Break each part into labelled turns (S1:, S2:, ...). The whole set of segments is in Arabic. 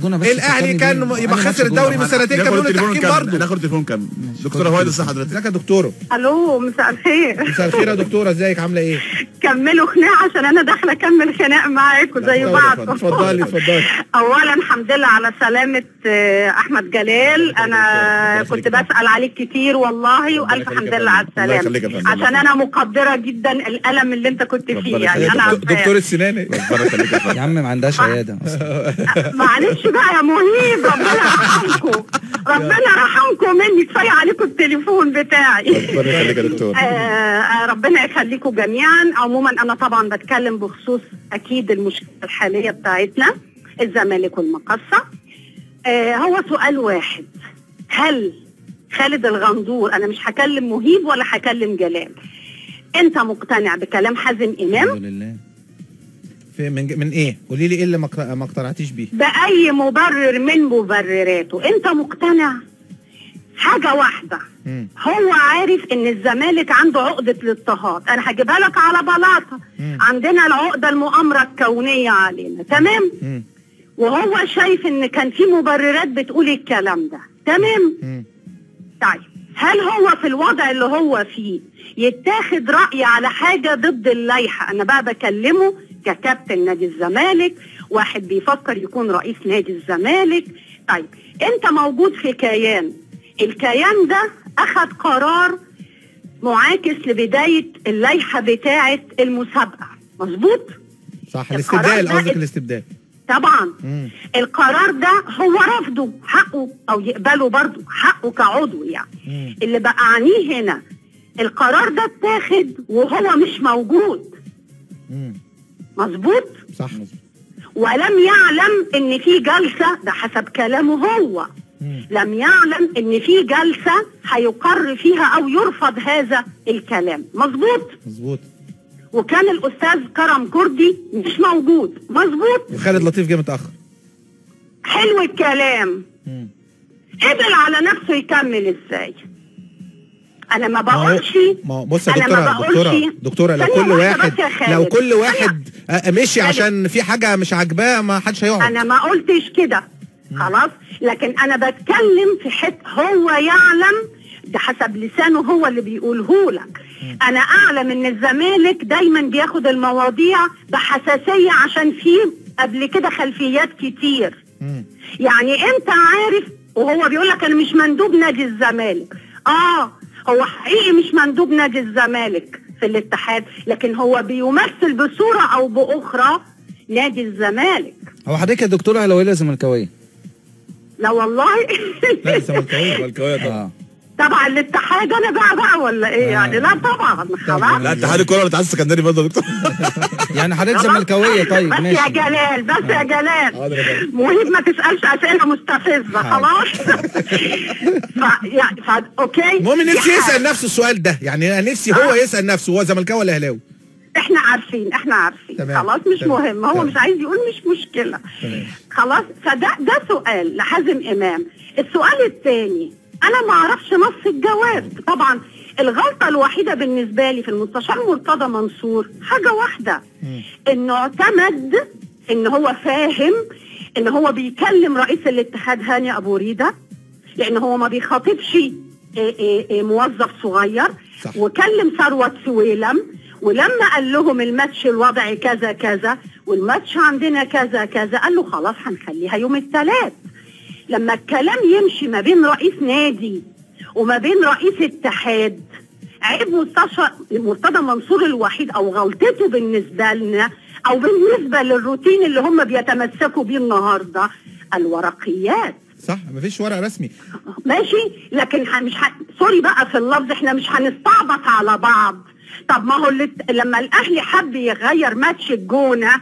S1: الاهلي كان يبقى خسر الدوري من سنتين، كان بيقولوا التحكيم برضه.
S2: ناخد التليفون كام؟ دكتوره هويدا، ازي حضرتك؟
S1: ازيك يا دكتوره؟
S3: الو، مساء الخير.
S1: مساء الخير يا دكتوره، ازيك عامله ايه؟
S3: كملوا خناق عشان انا داخله اكمل خناق معاكم زي بعض.
S1: اتفضلي اتفضلي.
S3: اولا الحمد لله على سلامه احمد جلال، انا كنت بسال عليك كتير والله، والف حمد لله على السلامه، عشان انا مقدره جدا الالم اللي انت كنت فيه. يعني انا
S1: دكتور السنان
S4: يا عم ما عندهاش عياده.
S3: معلش بقى يا مهيب، ربنا يرحمكم، ربنا يرحمكم مني، كفايه عليكم التليفون بتاعي.
S1: ربنا يخليك يا دكتور.
S3: ربنا يخليكم جميعا. عموما انا طبعا بتكلم بخصوص اكيد المشكله الحاليه بتاعتنا الزمالك والمقصه. هو سؤال واحد، هل خالد الغندور، انا مش هكلم مهيب ولا هكلم جلال، انت مقتنع بكلام حازم امام؟
S4: الحمد لله.
S1: من ايه؟ قولي لي ايه اللي ما اقتنعتيش بيه؟
S3: باي مبرر من مبرراته انت مقتنع؟ حاجه واحده، هو عارف ان الزمالك عنده عقده الاضطهاد، انا هجيبها لك على بلاطه. عندنا العقده المؤامره الكونيه علينا، تمام؟ وهو شايف ان كان في مبررات بتقول الكلام ده، تمام؟ طيب هل هو في الوضع اللي هو فيه يتاخد رأي على حاجة ضد اللائحة؟ أنا بقى بكلمه ككابتن نادي الزمالك، واحد بيفكر يكون رئيس نادي الزمالك. طيب أنت موجود في كيان، الكيان ده أخذ قرار معاكس لبداية اللائحة بتاعة المسابقة، مظبوط؟
S1: صح، الاستبدال، قصدك الاستبدال
S3: طبعا. القرار ده هو رفضه حقه، او يقبله برضه حقه كعضو يعني. اللي بقعنيه هنا القرار ده اتاخد وهو مش موجود. مظبوط؟
S1: صح.
S3: ولم يعلم ان في جلسة، ده حسب كلامه هو، لم يعلم ان في جلسة هيقر فيها او يرفض هذا الكلام. مظبوط؟
S1: مظبوط.
S3: وكان الاستاذ كرم كردي مش موجود. مظبوط.
S1: وخالد لطيف جه متاخر.
S3: حلو الكلام. قبل على نفسه يكمل ازاي؟ انا ما بقولش.
S1: بص يا دكتوره لو كل واحد مشي عشان في حاجه مش عاجباه ما حدش هيقعد.
S3: انا ما قلتش كده خلاص، لكن انا بتكلم في حته هو يعلم، ده حسب لسانه هو اللي بيقوله لك. انا اعلم ان الزمالك دايما بياخد المواضيع بحساسيه عشان فيه قبل كده خلفيات كتير. يعني انت عارف، وهو بيقول لك انا مش مندوب نادي الزمالك. هو حقيقي مش مندوب نادي الزمالك في الاتحاد، لكن هو بيمثل بصوره او باخرى نادي الزمالك.
S4: هو حضرتك يا دكتوره اهلاويه ولا زملكاويه؟
S3: لا والله.
S1: لا زملكاويه طبعا.
S3: طبعا الاتحاد انا بقى ولا ايه يعني؟ لا طبعا خلاص.
S2: لا اتحاد الكوره ولا الاتحاد السكندري برضه يا دكتور؟
S4: يعني حضرتك زملكاويه؟ طيب
S3: بس
S4: ماشي.
S3: يا جلال، بس يا جلال مهيب ما تسالش اسئله مستفزه خلاص. اوكي.
S1: المهم نفسي يسال نفسه السؤال ده، يعني انا نفسي هو يسال نفسه هو زملكاوي ولا اهلاوي؟
S3: احنا عارفين خلاص، مش مهم، هو مش عايز يقول، مش مشكله خلاص. فده سؤال لحازم امام. السؤال الثاني، انا ما اعرفش نص الجواب. طبعا الغلطه الوحيده بالنسبه لي في المستشار مرتضى منصور حاجه واحده، انه اعتمد ان هو فاهم ان هو بيكلم رئيس الاتحاد هاني ابو ريده، لان هو ما بيخاطبش موظف صغير. صح. وكلم ثروت سويلم، ولما قال لهم الماتش الوضع كذا كذا والماتش عندنا كذا كذا، قال له خلاص هنخليها يوم الثلاث. لما الكلام يمشي ما بين رئيس نادي وما بين رئيس اتحاد، عيب مرتضى منصور الوحيد او غلطته بالنسبه لنا او بالنسبه للروتين اللي هم بيتمسكوا بيه النهارده، الورقيات.
S1: صح، مفيش ورق رسمي.
S3: ماشي، لكن سوري بقى في اللفظ، احنا مش هنستعبط على بعض. طب ما هو لما الاهلي حب يغير ماتش الجونه،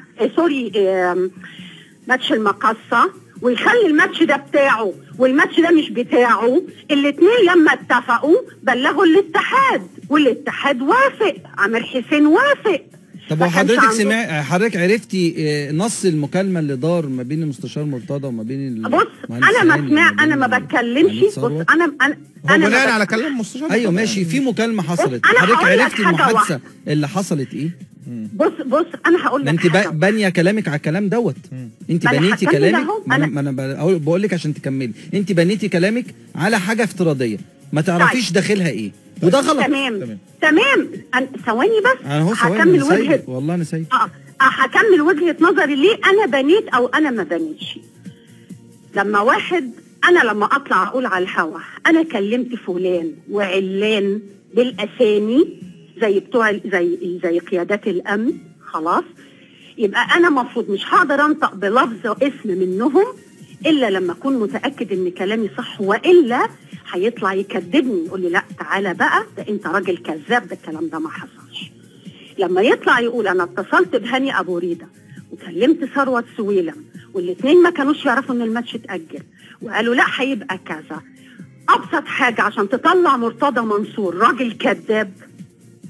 S3: ماتش المقصه، ويخلي الماتش ده بتاعه والماتش ده مش بتاعه، الاثنين لما اتفقوا بلغوا الاتحاد، والاتحاد وافق، عامر حسين وافق.
S4: طب حضرتك عرفتي نص المكالمه اللي دار ما بين المستشار مرتضى وما بين
S3: بص انا ما بتكلمش. بص انا
S1: بناء على كلام المستشار.
S4: ايوه ماشي، في مكالمه حصلت، حضرتك عرفتي المحادثه اللي حصلت ايه؟
S3: بص انا هقول لك
S4: انت بانيه كلامك على الكلام دوت. انت بنيتي كلامك، ما انا بقول لك عشان تكملي. انت بنيتي كلامك على حاجه افتراضيه ما تعرفيش داخلها ايه، وده غلط.
S3: تمام ثواني بس
S4: هكمل وجهه. والله انا سيد.
S3: هكمل وجهه نظري ليه انا بنيت او انا ما بنيتش. لما واحد انا لما اطلع اقول على الهوا انا كلمت فلان وعلان بالاسامي زي بتوع زي قيادات الامن، خلاص يبقى انا المفروض مش هقدر انطق بلفظ واسم منهم الا لما اكون متاكد ان كلامي صح، والا هيطلع يكذبني يقول لي لا تعالى بقى ده انت راجل كذاب، ده الكلام ده ما حصلش. لما يطلع يقول انا اتصلت بهاني ابو ريده وكلمت ثروت سويلم والاثنين ما كانوش يعرفوا ان الماتش اتاجل وقالوا لا هيبقى كذا، ابسط حاجه عشان تطلع مرتضى منصور راجل كذاب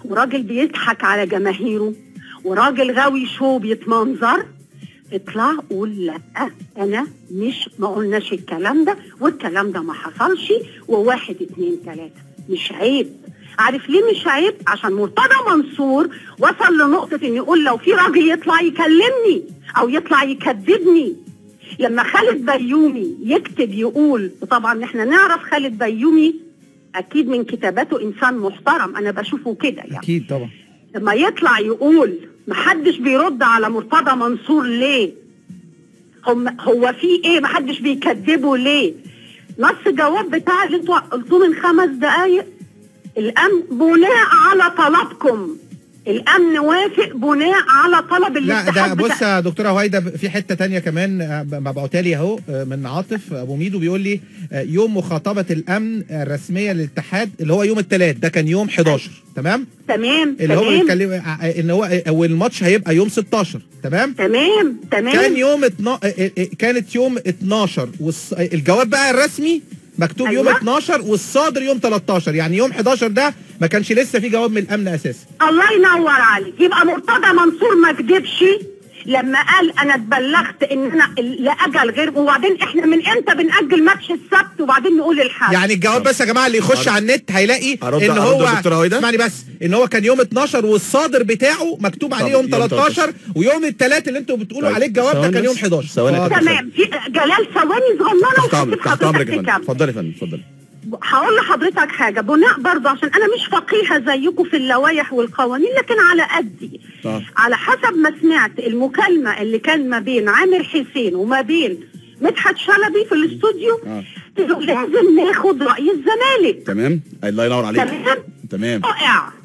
S3: وراجل بيضحك على جماهيره وراجل غاوي شو بيتمنظر، اطلع قول لا انا ما قلناش الكلام ده والكلام ده ما حصلش وواحد اتنين تلاته. مش عيب. عارف ليه مش عيب؟ عشان مرتضى منصور وصل لنقطه ان يقول لو في راجل يطلع يكلمني او يطلع يكذبني. لما خالد بيومي يكتب يقول، وطبعا احنا نعرف خالد بيومي اكيد من كتاباته انسان محترم، انا بشوفه كده يعني
S4: اكيد طبعا.
S3: لما يطلع يقول محدش بيرد على مرتضى منصور ليه؟ هو في ايه؟ محدش بيكذبه ليه؟ نص جواب بتاع اللي انتوا قلتوه من 5 دقايق، الامن بناء على طلبكم، الامن وافق بناء على طلب الاتحاد.
S1: لا ده بص يا دكتوره هويدا في حته تانية كمان مبعوتها لي اهو من عاطف ابو ميدو، بيقول لي يوم مخاطبه الامن الرسميه للاتحاد اللي هو يوم الثلاث ده كان يوم 11 تمام اللي هو بيتكلم ان هو الماتش هيبقى يوم 16 تمام كان يوم كانت يوم 12 الجواب بقى الرسمي مكتوب يوم 12 والصادر يوم 13، يعني يوم 11 ده ما كانش لسه في جواب من الامن اساسا.
S3: الله ينور عليك. يبقى مرتضى منصور ما كدبش لما قال انا اتبلغت ان انا لاجل غير، وبعدين احنا من امتى بنأجل ماتش السبت وبعدين نقول الحق؟
S1: يعني الجواب بس يا جماعه اللي يخش على النت هيلاقي ان هو اسمعني بس ان هو كان يوم 12 والصادر بتاعه مكتوب عليه يوم 13 ويوم الثلاث اللي انتوا بتقولوا عليه الجواب ده كان يوم 11.
S3: تمام. في جلال ثواني صغننه
S2: تحت امرك يا فندم. اتفضلي يا فندم اتفضلي.
S3: هقول لحضرتك حاجه بناء برضه عشان انا مش فقيهه زيكم في اللوائح والقوانين لكن على قدي. على حسب ما سمعت المكالمه اللي كان ما بين عامر حسين وما بين مدحت شلبي في الاستوديو لازم ناخد راي الزمالك.
S2: تمام الله ينور عليك.
S3: تمام رائع.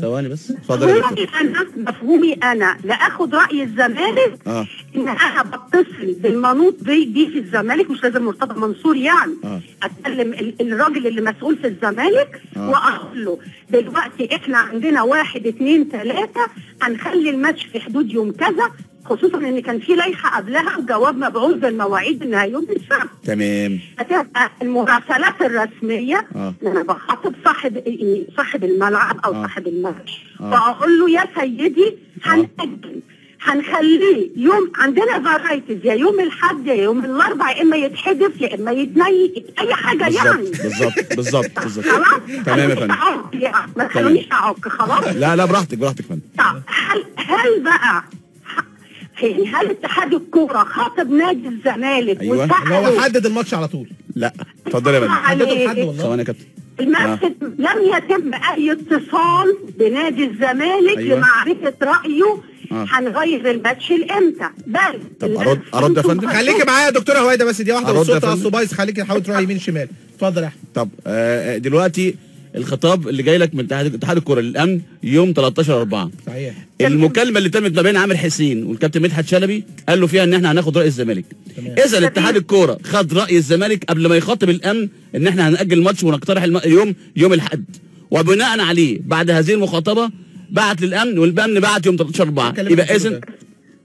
S2: ثواني بس اتفضلي.
S3: مفهومي انا لا اخد راي الزمالك ان انا بتصل بالمنوط دي في الزمالك، مش لازم مرتضى منصور يعني اتكلم الراجل اللي مسؤول في الزمالك واقول له دلوقتي احنا عندنا 1 2 3 هنخلي الماتش في حدود يوم كذا، خصوصا ان كان في لائحه قبلها وجواب مبعوث بالمواعيد انها يوم السبت.
S2: تمام.
S3: هتبقى المراسلات الرسميه انا بخاطب صاحب الملعب او صاحب الماتش فاقول له يا سيدي هنأجل هنخليه يوم عندنا فرايتيز يا يوم الاحد يا يوم الاربعاء، يا اما يتحدف يا اما يتنيك اي حاجه يعني.
S2: بالظبط
S3: خلاص
S2: تمام يا فندم.
S3: ما تخلونيش اعك خلاص.
S2: لا براحتك يا فندم.
S3: هل بقى هل اتحاد الكوره خاطب نادي الزمالك
S2: ايوه
S1: هو حدد الماتش على طول؟
S2: لا اتفضلي يا فندم.
S1: حدده لحد والله.
S2: ثواني يا كابتن.
S3: الماتش لم يتم اي اتصال بنادي الزمالك لمعرفه رايه هنغير الماتش لامتى. بل
S2: طب ارد يا فندم.
S1: خليكي معايا يا دكتوره هويدا بس دي واحده والصوت اصله بايظ، خليكي حاول تروحي يمين شمال. اتفضل يا احمد.
S2: طب دلوقتي الخطاب اللي جاي لك من اتحاد الكوره للامن يوم 13/4
S1: صحيح.
S2: المكالمه اللي تمت ما بين عامر حسين والكابتن مدحت شلبي قال له فيها ان احنا هناخد راي الزمالك. اذا اتحاد الكوره خد راي الزمالك قبل ما يخاطب الامن ان احنا هنأجل الماتش ونقترح يوم الاحد، وبناء عليه بعد هذه المخاطبه بعت للامن والامن بعت يوم 13/4. يبقى اذا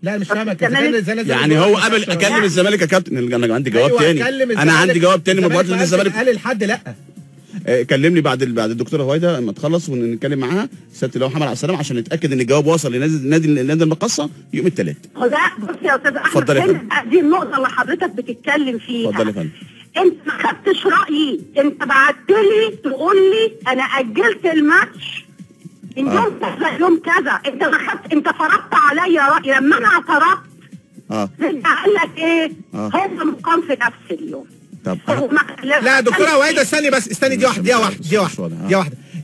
S1: لا مش فاهمك
S2: يعني هو قبل اكلم الزمالك يا كابتن. انا عندي جواب تاني. انا عندي جواب تاني مبعوث للزمالك.
S1: قال الحد لا
S2: كلمني بعد الدكتوره هويدا اما تخلص ونتكلم معاها سياده اللواء محمد عبد السلام عشان نتاكد ان الجواب وصل لنادي المقصه يوم الثلاث.
S3: لا بص يا استاذ احمد دي النقطه اللي حضرتك بتتكلم فيها.
S2: اتفضل يا فندم.
S3: انت ما خدتش رايي، انت بعت لي تقول لي انا اجلت الماتش من يوم كذا يوم كذا، انت فرضت عليا رأي لما انا اعترضت. قال لك ايه؟ هو مقام في نفس اليوم.
S1: طب لا دكتوره هويدا استني بس، استني دي واحده.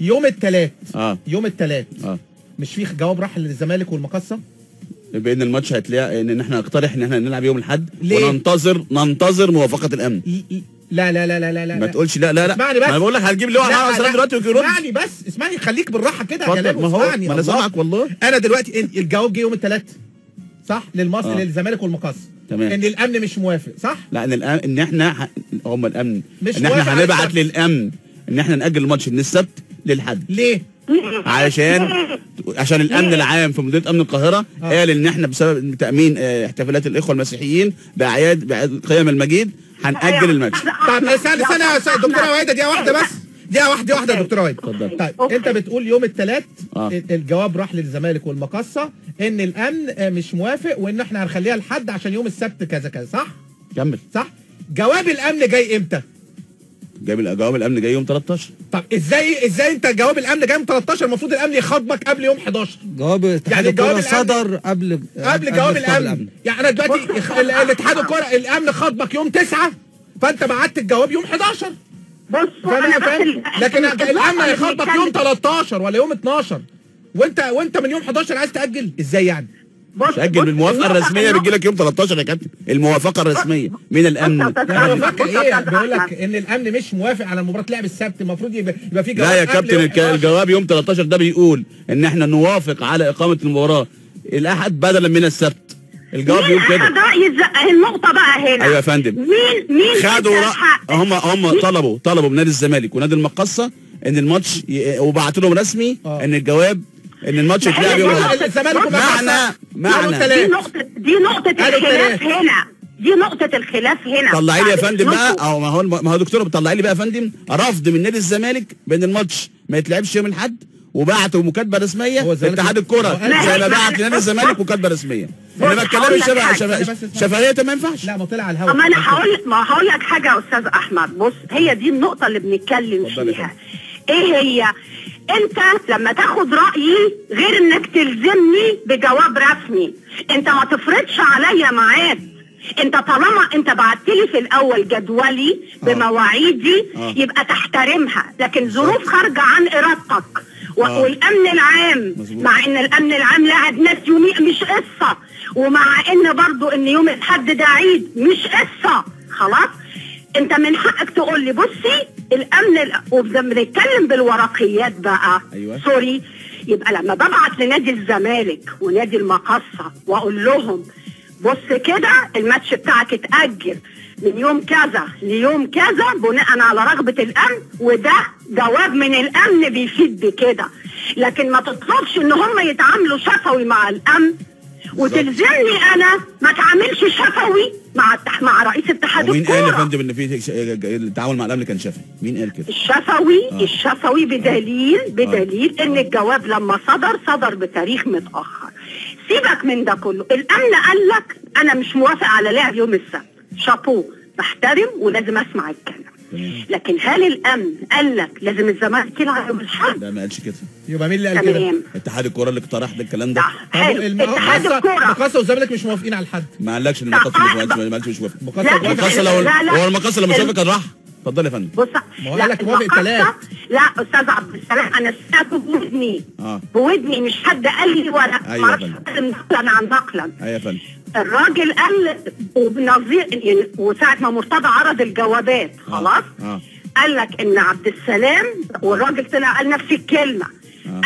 S1: يوم الثلاث مش في جواب راح للزمالك والمقصه
S2: بان الماتش هيتلعب، ان احنا نقترح ان احنا نلعب يوم الاحد وننتظر موافقه الامن.
S1: لا لا لا لا لا
S2: ما تقولش لا
S1: اسمعني بس،
S2: انا بقول لك هتجيب لي واحد دلوقتي ويرد.
S1: اسمعني بس، اسمعني خليك بالراحه كده يا كلام.
S2: ما انا سامعك والله.
S1: انا دلوقتي الجواب جه يوم الثلاث صح للزمالك والمقصه،
S2: تمام،
S1: ان الامن مش موافق صح؟
S2: لا ان الامن ان احنا هم الامن ان احنا هنبعت للامن ان احنا ناجل الماتش من السبت للحد.
S1: ليه؟
S2: عشان الامن العام في مديريه امن القاهره قال ان احنا بسبب تامين احتفالات الاخوه المسيحيين باعياد قيام المجيد هنأجل الماتش.
S1: طب استنى يا دكتوره هويدا، دقيقه واحده بس، دقيقه واحده يا دكتوره هويدا. طيب انت بتقول يوم الثلاث الجواب راح للزمالك والمقصه ان الامن مش موافق وان احنا هنخليها لحد عشان يوم السبت كذا كذا، صح؟
S2: كمل.
S1: صح؟ جواب الامن جاي امتى؟
S2: جواب الامن جاي يوم 13.
S1: طب ازاي انت جواب الامن جاي يوم 13؟ المفروض الامن يخاطبك قبل يوم 11.
S4: جواب اتحاد الكوره صدر قبل
S1: جواب الامن. يعني انا دلوقتي الاتحاد الكوره الامن خاطبك يوم 9 فانت بعت الجواب يوم 11.
S3: بص
S1: لكن الامن هيخاطبك يوم 13 ولا يوم 12 وانت من يوم 11 عايز تاجل ازاي يعني؟
S2: تأجل بالموافقة الرسمية بتجي لك يوم 13 يا كابتن، الموافقة الرسمية من الأمن.
S1: الموافقة إيه؟ بيقول لك إن الأمن مش موافق على مباراة لعب السبت، المفروض يبقى في جواب.
S2: لا يا كابتن، الجواب يوم 13 ده بيقول إن إحنا نوافق على إقامة المباراة الأحد بدلا من السبت. الجواب بيقول كده.
S3: النقطة بقى هنا.
S2: أيوه يا فندم.
S3: مين
S2: خدوا هم طلبوا من نادي الزمالك ونادي المقصة إن الماتش وبعتوا لهم رسمي إن الجواب ان الماتش يتلعب يوم
S3: معنى دي نقطة الخلاف هنا. دي نقطة الخلاف هنا.
S2: طلعي لي يا فندم بقى، او ما هو دكتوره بتطلعي لي بقى يا فندم رفض من نادي الزمالك بان الماتش ما يتلعبش يوم الاحد، وبعتوا مكاتبه رسميه لاتحاد الكوره زي ما بعت لنادي الزمالك مكاتبه رسميه. انما الكلام شفهيه ما ينفعش.
S1: لا ما طلع على الهواء.
S3: اما انا هقول لك حاجه يا استاذ احمد. بص، هي دي النقطه اللي بنتكلم فيها. ايه هي؟ انت لما تاخد رأيي غير انك تلزمني بجواب رسمي. انت ما تفرضش عليا ميعاد. انت طالما انت بعتلي في الاول جدولي بمواعيدي يبقى تحترمها، لكن ظروف خارجة عن ارادتك والامن العام مع ان الامن العام لعب ناس يومين مش قصة، ومع ان برضو ان يوم الحد ده عيد مش قصة. خلاص انت من حقك تقول لي بصي الامن وبنتكلم بالورقيات بقى.
S2: أيوة.
S3: سوري، يبقى لما ببعت لنادي الزمالك ونادي المقصة واقول لهم بص كده الماتش بتاعك اتأجل من يوم كذا ليوم كذا بناء على رغبة الامن، وده جواب من الامن بيفيد بكده. لكن ما تطلبش ان هم يتعاملوا شفوي مع الامن وتلزمني انا ما اتعاملش شفوي مع رئيس اتحاد الكوره.
S2: مين قال يا فندم ان في التعامل مع الامن كان شفوي؟ مين قال كده؟
S3: الشفوي بدليل ان الجواب لما صدر بتاريخ متاخر. سيبك من ده كله، الامن قال لك انا مش موافق على لعب يوم السبت، شابوه، بحترم ولازم اسمع الكلام. لكن هل الامن قال لك لازم الزمالك يلعب يوم الاحد؟
S2: لا ما قالش كده.
S1: يبقى مين اللي قال كده؟
S2: اتحاد الكوره اللي اقترح ده الكلام ده.
S3: اتحاد الكوره.
S1: المقصه والزمالك مش موافقين على الحد.
S2: ما قالكش ان المقصه مش موافق. المقصه لو المقصه لما شافك كان راح. اتفضل يا فندم.
S3: بص،
S1: ما هو قال لك موافق ثلاث.
S3: لا استاذ عبد السلام انا سمعته بودني. بودني مش حد قال لي ولا ما اعرفش نقلا عن نقلا.
S2: ايوه يا فندم.
S3: الراجل قال وبنظير يعني وساعه ما مرتضى عرض الجوابات خلاص قال لك ان عبد السلام والراجل طلع قال نفس الكلمه.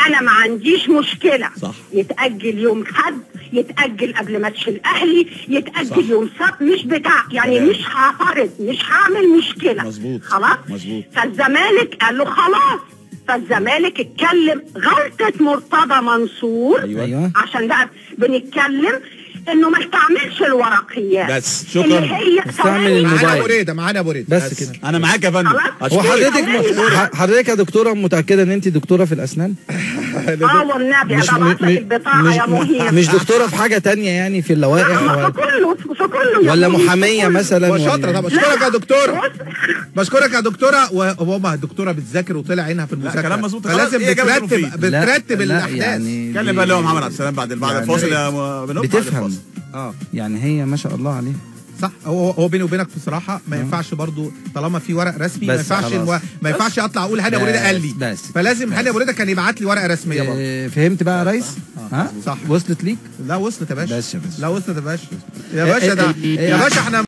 S3: انا ما عنديش مشكله.
S2: صح.
S3: يتاجل يوم حد، يتاجل قبل ماتش الاهلي، يتاجل صح. يوم سبت، مش بتاع يعني مش هعترض، مش هعمل مشكله.
S2: مظبوط.
S3: خلاص
S2: مظبوط.
S3: فالزمالك قال له خلاص. فالزمالك اتكلم غلطه مرتضى منصور.
S2: أيوة.
S3: عشان بقى بنتكلم انه ما استعملش الورقيات
S2: بس. شكرا.
S4: استعمل الموبايل.
S1: معانا ابو ريده
S4: بس كده.
S2: انا معاك يا فندم.
S4: وحضرتك يا دكتوره متاكده ان انت دكتوره في الاسنان؟
S3: والنبي ابعت لك البطاقه يا مهيب.
S4: مش دكتوره في حاجه تانية يعني في اللوائح
S3: في كله
S4: ولا محاميه مثلا؟
S1: شاطره طبعا. بشكرك يا دكتوره، بشكرك يا دكتوره. وماما الدكتوره بتذاكر وطلع عينها في المذاكره،
S5: كلام مظبوط،
S1: فلازم بترتب الاحداث.
S4: يعني
S5: اتكلم بقى اللي هو محمد عبد السلام بعد الفاصل يا بنوب.
S4: بتفهم يعني هي ما شاء الله عليها.
S1: صح. هو بيني وبينك بصراحه ما ينفعش برضو طالما في ورق رسمي، ما ينفعش اطلع اقول هاني ابو ريده قال لي، فلازم هاني ابو ريده كان يبعت لي ورقه رسميه برضو.
S4: فهمت بقى يا ريس؟
S1: صح.
S4: وصلت ليك؟
S1: لا وصلت يا باشا.
S4: بس يا باشا.
S1: لا وصلت يا باشا. يا باشا ده يا باشا احنا